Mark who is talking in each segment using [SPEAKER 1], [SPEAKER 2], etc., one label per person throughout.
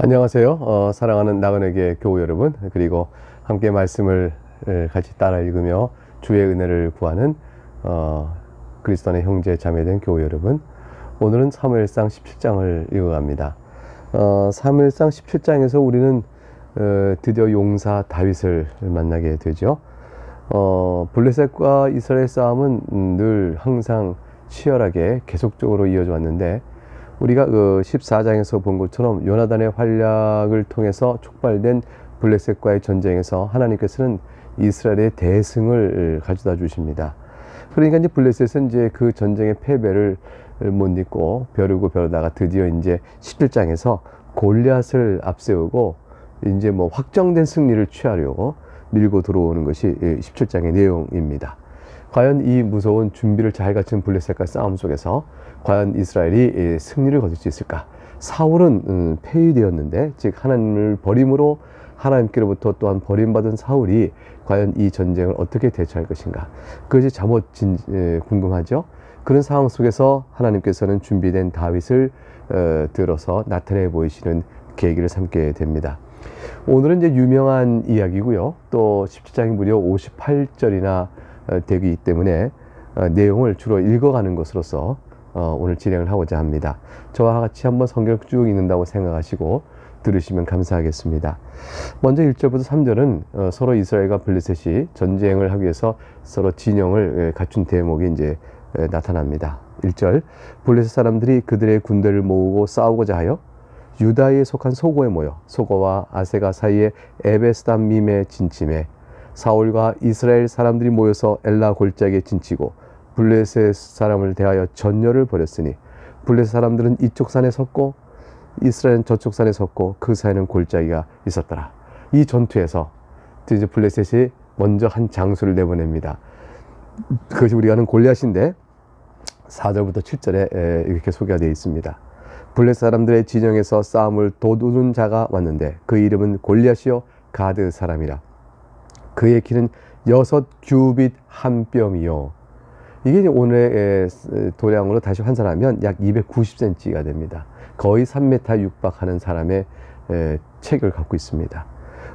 [SPEAKER 1] 안녕하세요. 사랑하는 나그네계 교우 여러분, 그리고 함께 말씀을 같이 따라 읽으며 주의 은혜를 구하는 그리스도 안의 형제 자매된 교우 여러분, 오늘은 사무엘상 17장을 읽어갑니다. 사무엘상 17장에서 우리는 드디어 용사 다윗을 만나게 되죠. 블레셋과 이스라엘 싸움은 늘 항상 치열하게 계속적으로 이어져 왔는데, 우리가 그 14장에서 본 것처럼 요나단의 활약을 통해서 촉발된 블레셋과의 전쟁에서 하나님께서는 이스라엘의 대승을 가져다 주십니다. 그러니까 이제 블레셋은 이제 그 전쟁의 패배를 못 잊고 벼르다가 드디어 이제 17장에서 골리앗을 앞세우고 이제 뭐 확정된 승리를 취하려고 밀고 들어오는 것이 17장의 내용입니다. 과연 이 무서운 준비를 잘 갖춘 블레셋과 싸움 속에서 과연 이스라엘이 승리를 거둘 수 있을까? 사울은 폐위되었는데, 즉 하나님을 버림으로 하나님께로부터 또한 버림받은 사울이 과연 이 전쟁을 어떻게 대처할 것인가? 그것이 잠옷 궁금하죠? 그런 상황 속에서 하나님께서는 준비된 다윗을 들어서 나타내 보이시는 계기를 삼게 됩니다. 오늘은 이제 유명한 이야기고요. 또 17장이 무려 58절이나 되기 때문에 내용을 주로 읽어가는 것으로서 오늘 진행을 하고자 합니다. 저와 같이 한번 성경을 쭉 읽는다고 생각하시고 들으시면 감사하겠습니다. 먼저 1절부터 3절은 서로 이스라엘과 블레셋이 전쟁을 하기 위해서 서로 진영을 갖춘 대목이 이제 나타납니다. 1절, 블레셋 사람들이 그들의 군대를 모으고 싸우고자 하여 유다에 속한 소고에 모여 소고와 아세가 사이에 에베스담밈에 진침해 사울과 이스라엘 사람들이 모여서 엘라 골짜기에 진치고 블레셋 사람을 대하여 전열을 벌였으니 블레셋 사람들은 이쪽 산에 섰고 이스라엘은 저쪽 산에 섰고 그 사이에는 골짜기가 있었더라. 이 전투에서 이제 블레셋이 먼저 한 장수를 내보냅니다. 그것이 우리가 아는 골리앗인데 4절부터 7절에 이렇게 소개가 되어 있습니다. 블레셋 사람들의 진영에서 싸움을 도두는 자가 왔는데 그 이름은 골리앗이요 가드 사람이라. 그의 키는 6규빗 한 뼘이요. 이게 오늘의 도량으로 다시 환산하면 약 290cm가 됩니다. 거의 3m 육박하는 사람의 체격을 갖고 있습니다.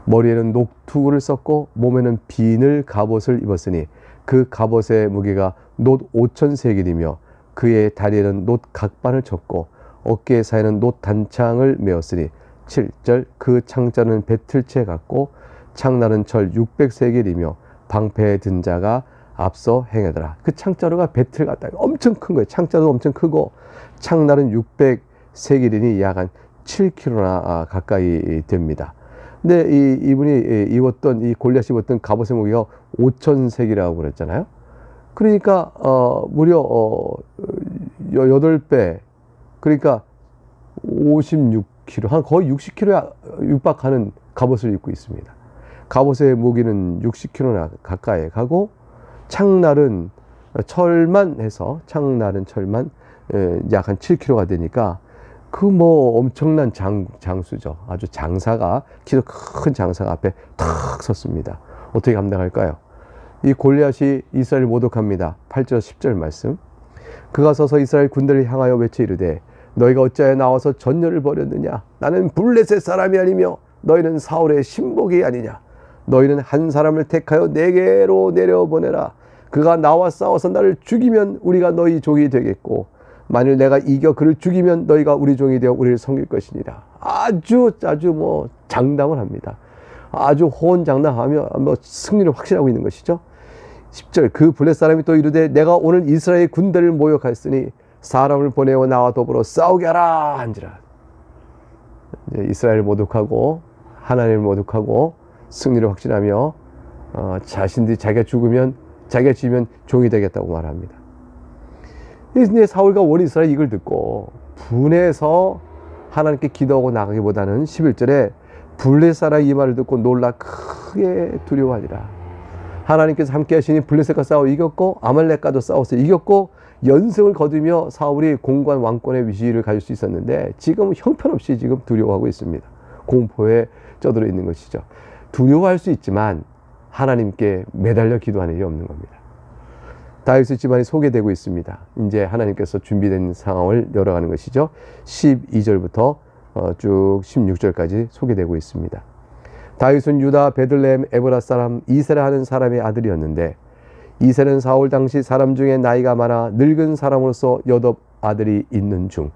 [SPEAKER 1] 머리에는 녹투구를 썼고 몸에는 비늘 갑옷을 입었으니 그 갑옷의 무게가 놋 5,000세겔이며 그의 다리에는 놋 각반을 쳤고 어깨 사이에는 놋 단창을 메었으니 7절, 그 창자는 배틀채 같고 창날은 철 600세겔이며 방패에 든 자가 앞서 행하더라. 그 창자루가 배틀 같다. 엄청 큰 거예요. 창자도 엄청 크고 창날은 600세겔이니 약 한 7kg나 가까이 됩니다. 근데 이분이 입었던 이 골리앗이 입었던 갑옷의 무게가 5,000세겔이라고 그랬잖아요. 그러니까 무려 8배, 그러니까 56kg, 한 거의 60kg에 육박하는 갑옷을 입고 있습니다. 갑옷의 무게는 60kg나 가까이 가고 창날은 철만 해서 창날은 철만 약 한 7kg가 되니까 그 뭐 엄청난 장수죠. 아주 장사가, 키도 큰 장사가 앞에 탁 섰습니다. 어떻게 감당할까요? 이 골리앗이 이스라엘을 모독합니다. 8절 10절 말씀. 그가 서서 이스라엘 군대를 향하여 외쳐 이르되 너희가 어찌하여 나와서 전열을 벌였느냐? 나는 블레셋 사람이 아니며 너희는 사울의 신복이 아니냐? 너희는 한 사람을 택하여 내게로 내려보내라. 그가 나와 싸워서 나를 죽이면 우리가 너희 종이 되겠고 만일 내가 이겨 그를 죽이면 너희가 우리 종이 되어 우리를 섬길 것이니라. 아주 뭐 장담을 합니다. 아주 호언장담하며 뭐 승리를 확신하고 있는 것이죠. 10절, 그 블레셋 사람이 또 이르되 내가 오늘 이스라엘 군대를 모욕하였으니 사람을 보내어 나와 더불어 싸우게 하라 한지라. 이제 이스라엘을 모독하고 하나님을 모독하고 승리를 확신하며 자신들이 자기가 죽으면 자기가 지면 종이 되겠다고 말합니다. 이제 사울과 온 이스라엘이 이걸 듣고 분해서 하나님께 기도하고 나가기보다는 11절에 블레셋 사람이 이 말을 듣고 놀라 크게 두려워하니라. 하나님께서 함께 하시니 블레셋과 싸워 이겼고 아말렉과도 싸워서 이겼고 연승을 거두며 사울이 공관 왕권의 위시를 가질 수 있었는데 지금 형편없이 지금 두려워하고 있습니다. 공포에 쩌들어 있는 것이죠. 두려워할 수 있지만 하나님께 매달려 기도하는 일이 없는 겁니다. 다윗의 집안이 소개되고 있습니다. 이제 하나님께서 준비된 상황을 열어가는 것이죠. 12절부터 쭉 16절까지 소개되고 있습니다. 다윗은 유다 베들레헴 에브라 사람 이세라 하는 사람의 아들이었는데 이세는 사울 당시 사람 중에 나이가 많아 늙은 사람으로서 8 아들이 있는 중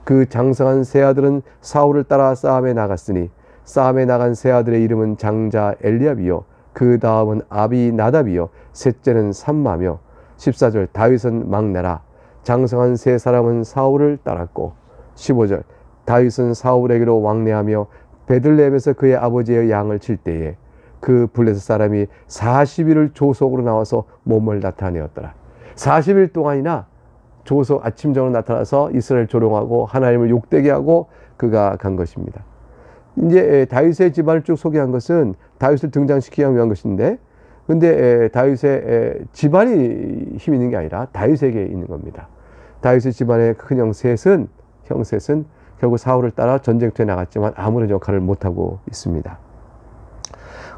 [SPEAKER 1] 그 장성한 세 아들은 사울을 따라 싸움에 나갔으니 싸움에 나간 세 아들의 이름은 장자 엘리압이요 그 다음은 아비나답이요 셋째는 삼마며 14절 다윗은 막내라 장성한 세 사람은 사울을 따랐고 15절 다윗은 사울에게로 왕래하며 베들레헴에서 그의 아버지의 양을 칠 때에 그 블레셋 사람이 40일을 조속으로 나와서 몸을 나타내었더라. 40일 동안이나 조속 아침정으로 나타나서 이스라엘 조롱하고 하나님을 욕되게 하고 그가 간 것입니다. 이제 다윗의 집안을 쭉 소개한 것은 다윗을 등장시키기 위한 것인데 근데 다윗의 집안이 힘 있는 게 아니라 다윗에게 있는 겁니다. 다윗의 집안의 큰 셋은 결국 사울을 따라 전쟁터에 나갔지만 아무런 역할을 못하고 있습니다.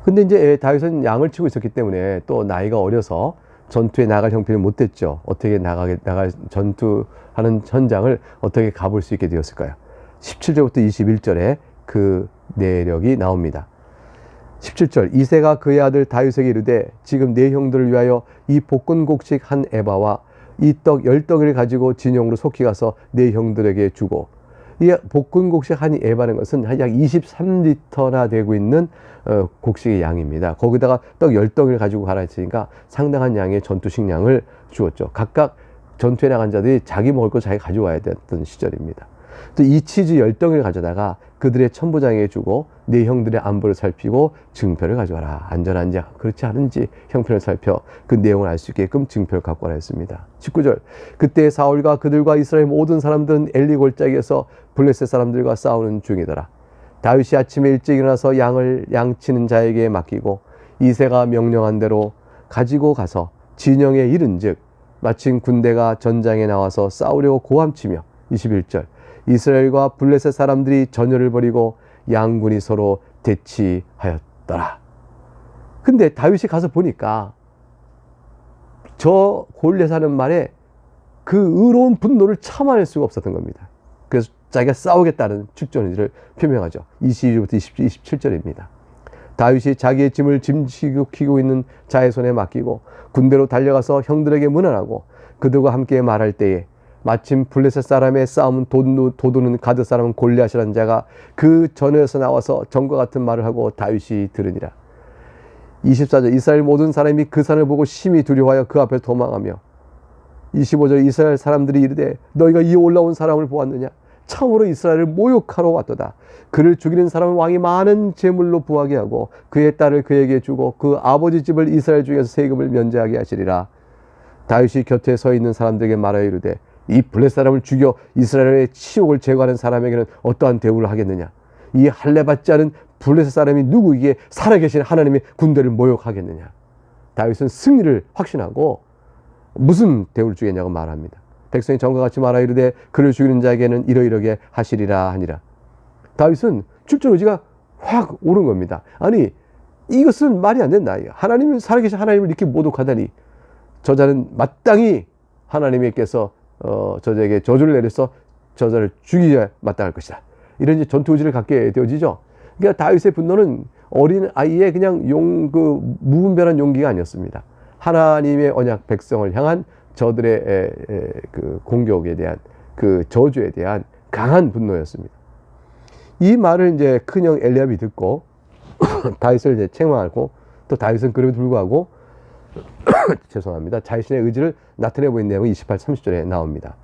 [SPEAKER 1] 근데 이제 다윗은 양을 치고 있었기 때문에 또 나이가 어려서 전투에 나갈 형편이 못 됐죠. 어떻게 나갈 전투하는 현장을 어떻게 가볼 수 있게 되었을까요? 17절부터 21절에 그 내력이 나옵니다. 17절 이새가 그의 아들 다윗에게 이르되 지금 내 형들을 위하여 이 볶은곡식 한 에바와 이 떡 10덩이를 가지고 진영으로 속히 가서 내 형들에게 주고 이 볶은곡식 한 에바는 것은 약 23리터나 되고 있는 곡식의 양입니다. 거기다가 떡 10덩이를 가지고 가라 했으니까 상당한 양의 전투 식량을 주었죠. 각각 전투에 나간 자들이 자기 먹을 거 자기 가져와야 됐던 시절입니다. 또 이 치즈 10덩이를 가져다가 그들의 천부장에게 주고 네 형들의 안부를 살피고 증표를 가져와라. 안전한지 그렇지 않은지 형편을 살펴 그 내용을 알 수 있게끔 증표를 갖고 와라 했습니다. 19절 그때 사울과 그들과 이스라엘 모든 사람들은 엘리 골짜기에서 블레셋 사람들과 싸우는 중이더라. 다윗이 아침에 일찍 일어나서 양을 양치는 자에게 맡기고 이새가 명령한 대로 가지고 가서 진영에 이른즉 마침 군대가 전장에 나와서 싸우려고 고함치며 21절 이스라엘과 블레셋 사람들이 전열을 벌이고 양군이 서로 대치하였더라. 근데 다윗이 가서 보니까 저 골리앗 하는 말에 그 의로운 분노를 참아낼 수가 없었던 겁니다. 그래서 자기가 싸우겠다는 축전의지를 표명하죠. 22절부터 27절입니다. 다윗이 자기의 짐을 짐시키고 있는 자의 손에 맡기고 군대로 달려가서 형들에게 문안하고 그들과 함께 말할 때에 마침 블레셋 사람의 싸움은 도두는 가드 사람은 골리앗이라는 자가 그 전에서 나와서 전과 같은 말을 하고 다윗이 들으니라. 24절 이스라엘 모든 사람이 그 산을 보고 심히 두려워하여 그 앞에 도망하며 25절 이스라엘 사람들이 이르되 너희가 이 올라온 사람을 보았느냐 참으로 이스라엘을 모욕하러 왔도다. 그를 죽이는 사람은 왕이 많은 재물로 부하게 하고 그의 딸을 그에게 주고 그 아버지 집을 이스라엘 중에서 세금을 면제하게 하시리라. 다윗이 곁에 서 있는 사람들에게 말하여 이르되 이 블레셋 사람을 죽여 이스라엘의 치욕을 제거하는 사람에게는 어떠한 대우를 하겠느냐. 이 할례받지 않은 블레셋 사람이 누구에게 살아계신 하나님의 군대를 모욕하겠느냐. 다윗은 승리를 확신하고 무슨 대우를 주겠냐고 말합니다. 백성이 전과 같이 말하여 이르되 그를 죽이는 자에게는 이러이러게 하시리라 하니라. 다윗은 축전 의지가 확 오른 겁니다. 아니 이것은 말이 안 된다. 하나님은 살아계신 하나님을 이렇게 모독하다니 저자는 마땅히 하나님께서 저자에게 저주를 내려서 저자를 죽이야 마땅할 것이다. 이런 이제 전투 의지를 갖게 되어지죠. 그러니까 다윗의 분노는 어린 아이의 그냥 무분별한 용기가 아니었습니다. 하나님의 언약 백성을 향한 저들의 그 공격에 대한 그 저주에 대한 강한 분노였습니다. 이 말을 이제 큰형 엘리압이 듣고 다윗을 이제 책망하고 또 다윗은 그럼에도 불구하고 죄송합니다. 자신의 의지를 나타내 보이는 내용이 28, 30절에 나옵니다.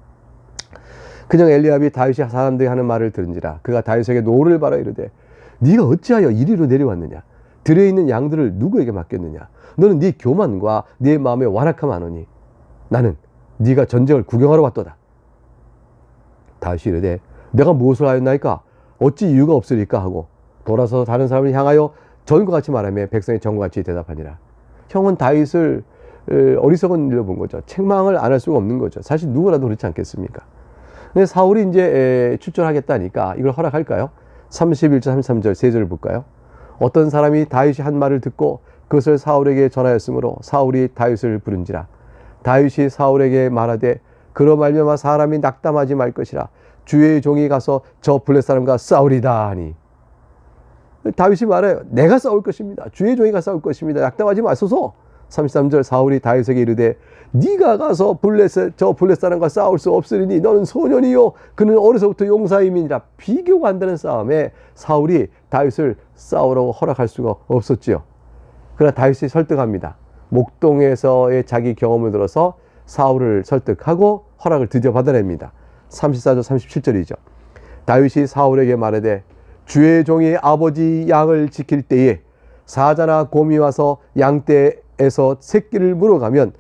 [SPEAKER 1] 그냥 엘리압이 다윗이 사람들이 하는 말을 들은지라 그가 다윗에게 노를 바라 이르되 네가 어찌하여 이리로 내려왔느냐 들에 있는 양들을 누구에게 맡겼느냐 너는 네 교만과 네 마음에 완악함 아노니 나는 네가 전쟁을 구경하러 왔도다. 다윗이 이르되 내가 무엇을 하였나이까 어찌 이유가 없으리까 하고 돌아서 다른 사람을 향하여 전과 같이 말하며 백성이 전과 같이 대답하니라. 형은 다윗을 어리석은 일로 본 거죠. 책망을 안 할 수가 없는 거죠. 사실 누구라도 그렇지 않겠습니까? 근데 사울이 이제 출전하겠다니까 이걸 허락할까요? 31절 33절 세 절을 볼까요? 어떤 사람이 다윗이 한 말을 듣고 그것을 사울에게 전하였으므로 사울이 다윗을 부른지라. 다윗이 사울에게 말하되 그로 말미암아 사람이 낙담하지 말 것이라. 주의 종이 가서 저 블레셋 사람과 싸우리다 하니. 다윗이 말해요. 내가 싸울 것입니다. 주의 종이가 싸울 것입니다. 낙담하지 마소서. 33절 사울이 다윗에게 이르되 네가 가서 저 블레셋 사람과 싸울 수 없으리니 너는 소년이요 그는 어려서부터 용사임이니라. 비교가 안 되는 싸움에 사울이 다윗을 싸우라고 허락할 수가 없었지요. 그러나 다윗이 설득합니다. 목동에서의 자기 경험을 들어서 사울을 설득하고 허락을 드디어 받아냅니다. 34절 37절이죠. 다윗이 사울에게 말하되 주의 종이 아버지 양을 지킬 때에 사자나 곰이 와서 양떼에서 새끼를 물어가면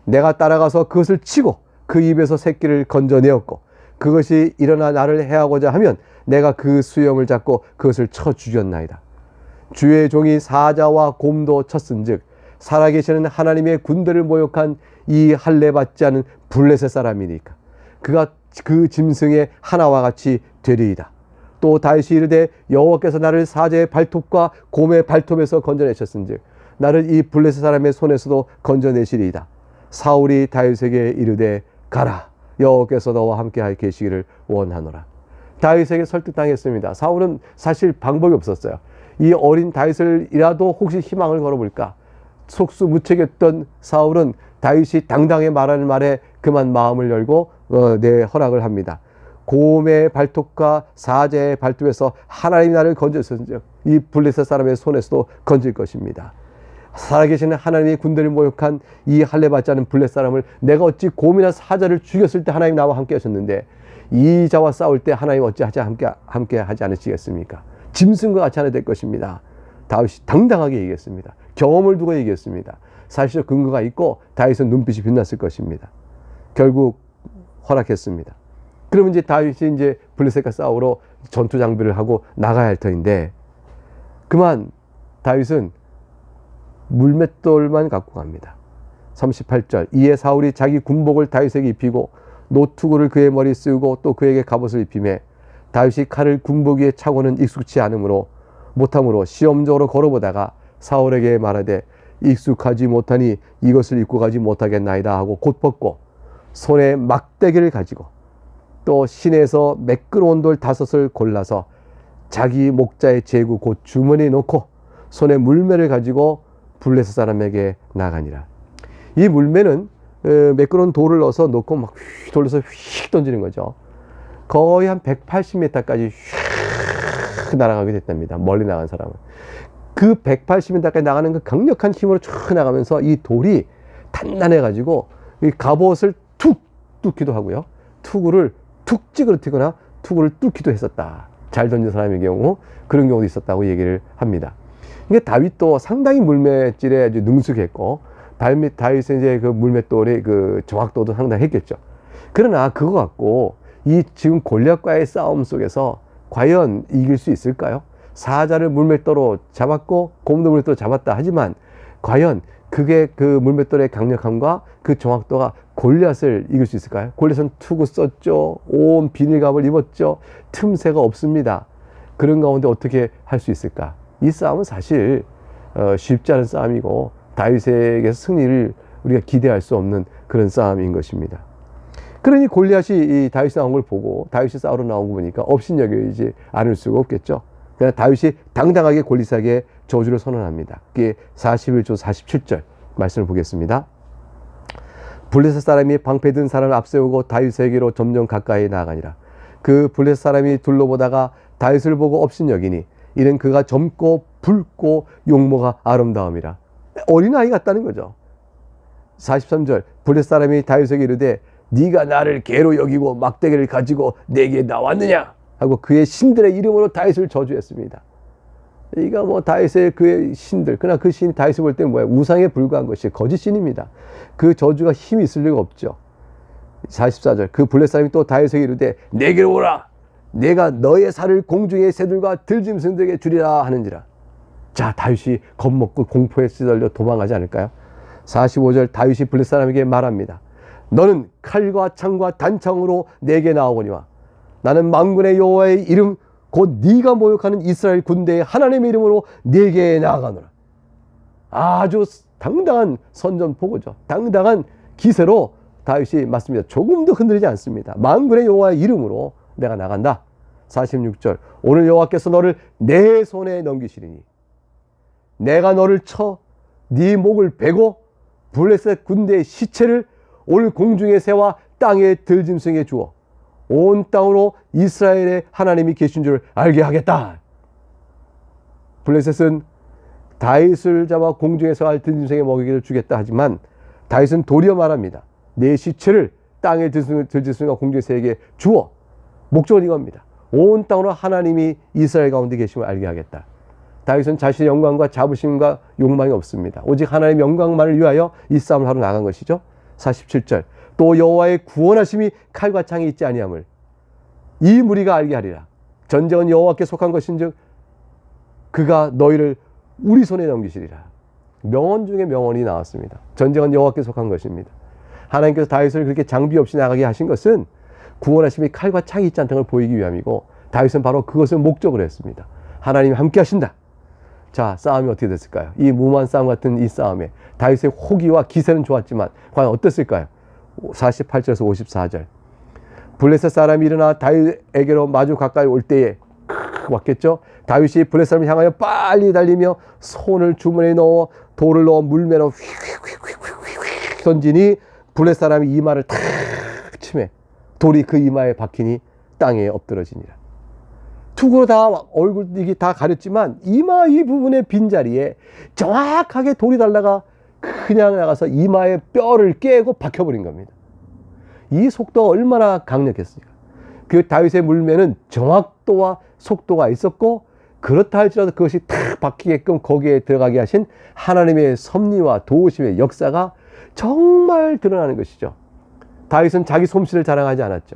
[SPEAKER 1] 내가 따라가서 그것을 치고 그 입에서 새끼를 건져내었고 그것이 일어나 나를 해하고자 하면 내가 그 수염을 잡고 그것을 쳐 죽였나이다. 주의 종이 사자와 곰도 쳤은즉 살아계시는 하나님의 군대를 모욕한 이 할례 받지 않은 블레셋 사람이니까 그가 그 짐승의 하나와 같이 되리이다. 또 다윗이 이르되 여호와께서 나를 사자의 발톱과 곰의 발톱에서 건져내셨은즉 나를 이 블레셋 사람의 손에서도 건져내시리이다. 사울이 다윗에게 이르되 가라 여호와께서 너와 함께 계시기를 원하노라. 다윗에게 설득당했습니다. 사울은 사실 방법이 없었어요. 이 어린 다윗을이라도 혹시 희망을 걸어볼까 속수무책했던 사울은 다윗이 당당히 말하는 말에 그만 마음을 열고 내 허락을 합니다. 곰의 발톱과 사자의 발톱에서 하나님이 나를 건졌은즉 이 블레셋 사람의 손에서도 건질 것입니다. 살아계시는 하나님의 군대를 모욕한 이 할례 받지 않은 블레셋 사람을 내가 어찌 곰이나 사자를 죽였을 때 하나님 나와 함께 하셨는데 이 자와 싸울 때 하나님 어찌 함께 하지 않으시겠습니까? 짐승과 같이 하나 될 것입니다. 다윗이 당당하게 얘기했습니다. 경험을 두고 얘기했습니다. 사실적 근거가 있고 다윗은 눈빛이 빛났을 것입니다. 결국 허락했습니다. 그러면 이제 다윗이 이제 블레셋과 싸우러 전투 장비를 하고 나가야 할 터인데 그만 다윗은 물맷돌만 갖고 갑니다. 38절 이에 사울이 자기 군복을 다윗에게 입히고 노투구를 그의 머리에 쓰고 또 그에게 갑옷을 입히매 다윗이 칼을 군복 위에 차고는 익숙치 못함으로 시험적으로 걸어보다가 사울에게 말하되 익숙하지 못하니 이것을 입고 가지 못하겠나이다 하고 곧 벗고 손에 막대기를 가지고 또 시내에서 매끄러운 돌 5을 골라서 자기 목자의 제구 곧 주머니에 넣고 손에 물매를 가지고 블레셋 사람에게 나가니라. 이 물매는 매끄러운 돌을 넣어서 놓고 막 휙 돌려서 휙 던지는 거죠. 거의 한 180m까지 휙 날아가게 됐답니다. 멀리 나간 사람은. 그 180m까지 나가는 그 강력한 힘으로 쭉 나가면서 이 돌이 단단해가지고 이 갑옷을 툭 뚫기도 하고요. 투구를 툭 찌그러뜨거나 투구를 뚫기도 했었다. 잘 던진 사람의 경우 그런 경우도 있었다고 얘기를 합니다. 이게 다윗도 상당히 물맷질에 아주 능숙했고 다윗의 이제 그 물맷돌의 그 정확도도 상당히 했겠죠. 그러나 그거 갖고 이 지금 골리앗과의 싸움 속에서 과연 이길 수 있을까요? 사자를 물맷돌로 잡았고 곰도 물맷돌로 잡았다 하지만 과연 그게 그 물맷돌의 강력함과 그 정확도가 골리앗을 이길 수 있을까요? 골리앗은 투구 썼죠. 온 비닐갑을 입었죠. 틈새가 없습니다. 그런 가운데 어떻게 할 수 있을까? 이 싸움은 사실 쉽지 않은 싸움이고 다윗에게서 승리를 우리가 기대할 수 없는 그런 싸움인 것입니다. 그러니 골리앗이 이 다윗이 나온 걸 보고 다윗이 싸우러 나온 거 보니까 업신여기지 않을 수가 없겠죠. 그러나 다윗이 당당하게 골리앗에게 저주를 선언합니다. 그게 41조 47절 말씀을 보겠습니다. 블레셋 사람이 방패든 사람을 앞세우고 다윗에게로 점점 가까이 나아가니라. 그 블레셋 사람이 둘러보다가 다윗을 보고 업신여기니 이는 그가 젊고 붉고 용모가 아름다움이라. 어린아이 같다는 거죠. 43절 블레셋 사람이 다윗에게 이르되 네가 나를 개로 여기고 막대기를 가지고 내게 나왔느냐 하고 그의 신들의 이름으로 다윗을 저주했습니다. 이가 뭐 다윗의 그의 신들, 그러나 그 신이 다윗을 볼 때 뭐야? 우상에 불과한 것이 거짓 신입니다. 그 저주가 힘이 있을 리가 없죠. 44절 그 블레셋 사람이 또 다윗에게 이르되 내게로 오라. 내가 너의 살을 공중의 새들과 들짐승들에게 주리라 하는지라. 자, 다윗이 겁먹고 공포에 시달려 도망가지 않을까요? 45절 다윗이 블레셋 사람에게 말합니다. 너는 칼과 창과 단창으로 내게 나오거니와 나는 만군의 여호와의 이름 곧 네가 모욕하는 이스라엘 군대의 하나님의 이름으로 네게 나아가노라. 아주 당당한 선전포고죠. 당당한 기세로 다윗이 맞습니다. 조금도 흔들리지 않습니다. 만군의 여호와의 이름으로 내가 나간다. 46절 오늘 여호와께서 너를 내 손에 넘기시리니 내가 너를 쳐 네 목을 베고 블레셋 군대의 시체를 올 공중의 새와 땅의 들짐승에 주어 온 땅으로 이스라엘의 하나님이 계신 줄 알게 하겠다. 블레셋은 다윗을 잡아 공중에서 알 들짐승에 먹이기를 주겠다 하지만 다윗은 도리어 말합니다. 내 시체를 땅의 들짐승과 공중의 새에게 주어. 목적은 이겁니다. 온 땅으로 하나님이 이스라엘 가운데 계심을 알게 하겠다. 다윗은 자신의 영광과 자부심과 욕망이 없습니다. 오직 하나님의 영광만을 위하여 이 싸움을 하러 나간 것이죠. 47절 또 여호와의 구원하심이 칼과 창이 있지 아니함을 이 무리가 알게 하리라. 전쟁은 여호와께 속한 것인즉 그가 너희를 우리 손에 넘기시리라. 명언 중에 명언이 나왔습니다. 전쟁은 여호와께 속한 것입니다. 하나님께서 다윗을 그렇게 장비 없이 나가게 하신 것은 구원하심이 칼과 창이 있지 않다는 걸 보이기 위함이고 다윗은 바로 그것을 목적으로 했습니다. 하나님이 함께 하신다. 자, 싸움이 어떻게 됐을까요? 이 무모한 싸움 같은 이 싸움에 다윗의 호기와 기세는 좋았지만 과연 어땠을까요? 48절에서 54절 블레셋 사람이 일어나 다윗에게로 마주 가까이 올 때에 왔겠죠. 다윗이 블레셋 사람을 향하여 빨리 달리며 손을 주머니에 넣어 돌을 넣어 물매로 휙휙휙휙 던지니 블레셋 사람이 이마를 탁 치매 돌이 그 이마에 박히니 땅에 엎드러지니라. 투구로 다 얼굴 이게 다 가렸지만 이마 이 부분의 빈자리에 정확하게 돌이 달라가 그냥 나가서 이마의 뼈를 깨고 박혀버린 겁니다. 이 속도가 얼마나 강력했습니까? 그 다윗의 물매는 정확도와 속도가 있었고 그렇다 할지라도 그것이 탁 박히게끔 거기에 들어가게 하신 하나님의 섭리와 도우심의 역사가 정말 드러나는 것이죠. 다윗은 자기 솜씨를 자랑하지 않았죠.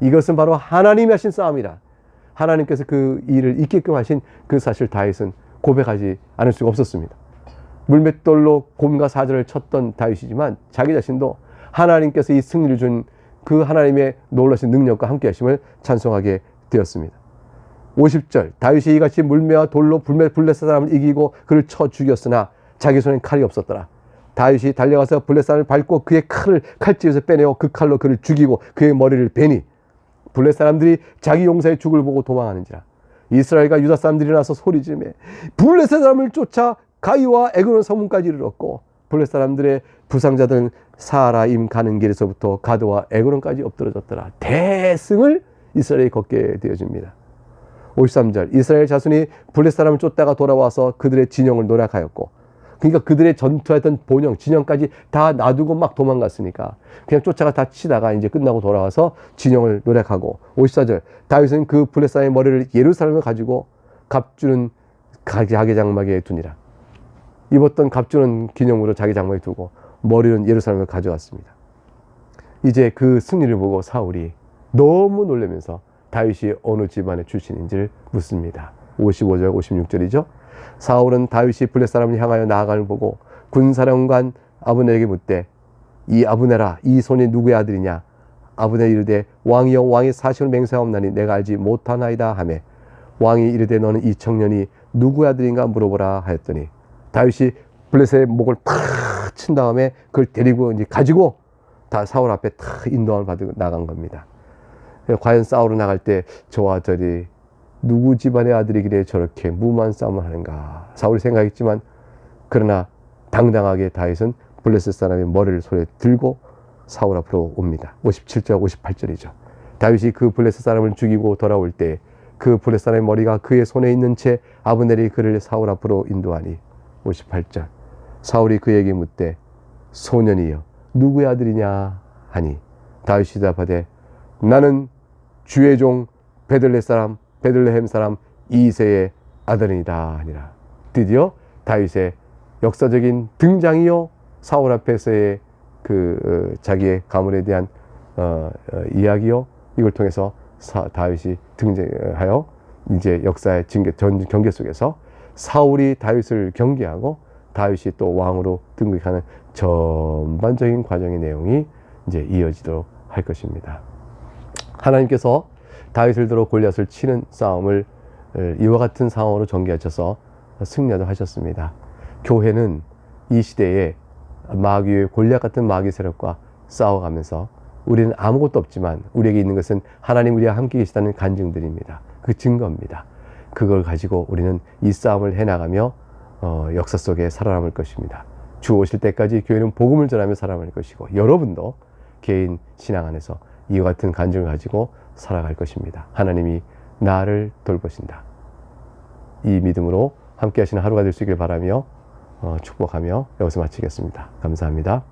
[SPEAKER 1] 이것은 바로 하나님이 하신 싸움이라. 하나님께서 그 일을 있게끔 하신 그 사실 다윗은 고백하지 않을 수가 없었습니다. 물맷돌로 곰과 사자를 쳤던 다윗이지만 자기 자신도 하나님께서 이 승리를 준 그 하나님의 놀라신 능력과 함께 하심을 찬송하게 되었습니다. 50절 다윗이 이같이 물매와 돌로 블레셋 사람을 이기고 그를 쳐 죽였으나 자기 손엔 칼이 없었더라. 다윗이 달려가서 블레셋 사람을 밟고 그의 칼을 칼집에서 빼내어 그 칼로 그를 죽이고 그의 머리를 베니 블레셋 사람들이 자기 용사의 죽을 보고 도망하는지라. 이스라엘과 유다 사람들이 나서 소리지르매 블레셋 사람을 쫓아 가이와 에그론 성문까지 이르렀고 블레셋 사람들의 부상자들은 사라임 가는 길에서부터 가드와 에그론까지 엎드러졌더라. 대승을 이스라엘이 걷게 되어집니다. 53절 이스라엘 자손이 블레셋 사람을 쫓다가 돌아와서 그들의 진영을 노략하였고 그러니까 그들의 전투했던 본영, 진영까지 다 놔두고 막 도망갔으니까 그냥 쫓아가 다 치다가 이제 끝나고 돌아와서 진영을 노략하고 54절 다윗은 그 블레셋 사람의 머리를 예루살렘에 가지고 갑주는 자기 장막에 두니라. 입었던 갑주는 기념으로 자기 장막에 두고 머리는 예루살렘에 가져왔습니다. 이제 그 승리를 보고 사울이 너무 놀라면서 다윗이 어느 집안의 출신인지를 묻습니다. 55절 56절이죠. 사울은 다윗이 블레셋 사람을 향하여 나아가는 보고 군사령관 아브넬에게 묻되 이 아브넬아 이 손이 누구의 아들이냐. 아브넬이 이르되 왕이여 왕의 사실을 맹세하옵나니 내가 알지 못하나이다 하매 왕이 이르되 너는 이 청년이 누구의 아들인가 물어보라 하였더니 다윗이 블레셋의 목을 탁 친 다음에 그걸 데리고 이제 가지고 다 사울 앞에 탁 인도함을 받고 나간 겁니다. 과연 싸우러 나갈 때 저와 저리 누구 집안의 아들이길래 저렇게 무모한 싸움을 하는가. 사울이 생각했지만 그러나 당당하게 다윗은 블레셋 사람의 머리를 손에 들고 사울 앞으로 옵니다. 57절 58절이죠. 다윗이 그 블레셋 사람을 죽이고 돌아올 때 그 블레셋 사람의 머리가 그의 손에 있는 채 아브넬이 그를 사울 앞으로 인도하니 58절 사울이 그에게 묻되 소년이여 누구의 아들이냐 하니 다윗이 대답하되 나는 주의 종 베들레헴 사람 이새의 아들이다 하니라. 드디어 다윗의 역사적인 등장이요 사울 앞에서의 그 자기의 가문에 대한 이야기요 이걸 통해서 다윗이 등장하여 이제 역사의 경계 속에서 사울이 다윗을 경계하고 다윗이 또 왕으로 등극하는 전반적인 과정의 내용이 이제 이어지도록 할 것입니다. 하나님께서 다윗을 들어 골리앗을 치는 싸움을 이와 같은 상황으로 전개하셔서 승리도 하셨습니다. 교회는 이 시대에 마귀의 골리앗 같은 마귀 세력과 싸워가면서 우리는 아무것도 없지만 우리에게 있는 것은 하나님 우리와 함께 계시다는 간증들입니다. 그 증거입니다. 그걸 가지고 우리는 이 싸움을 해나가며 역사 속에 살아남을 것입니다. 주 오실 때까지 교회는 복음을 전하며 살아남을 것이고, 여러분도 개인 신앙 안에서 이와 같은 간증을 가지고 살아갈 것입니다. 하나님이 나를 돌보신다. 이 믿음으로 함께 하시는 하루가 될 수 있길 바라며 축복하며 여기서 마치겠습니다. 감사합니다.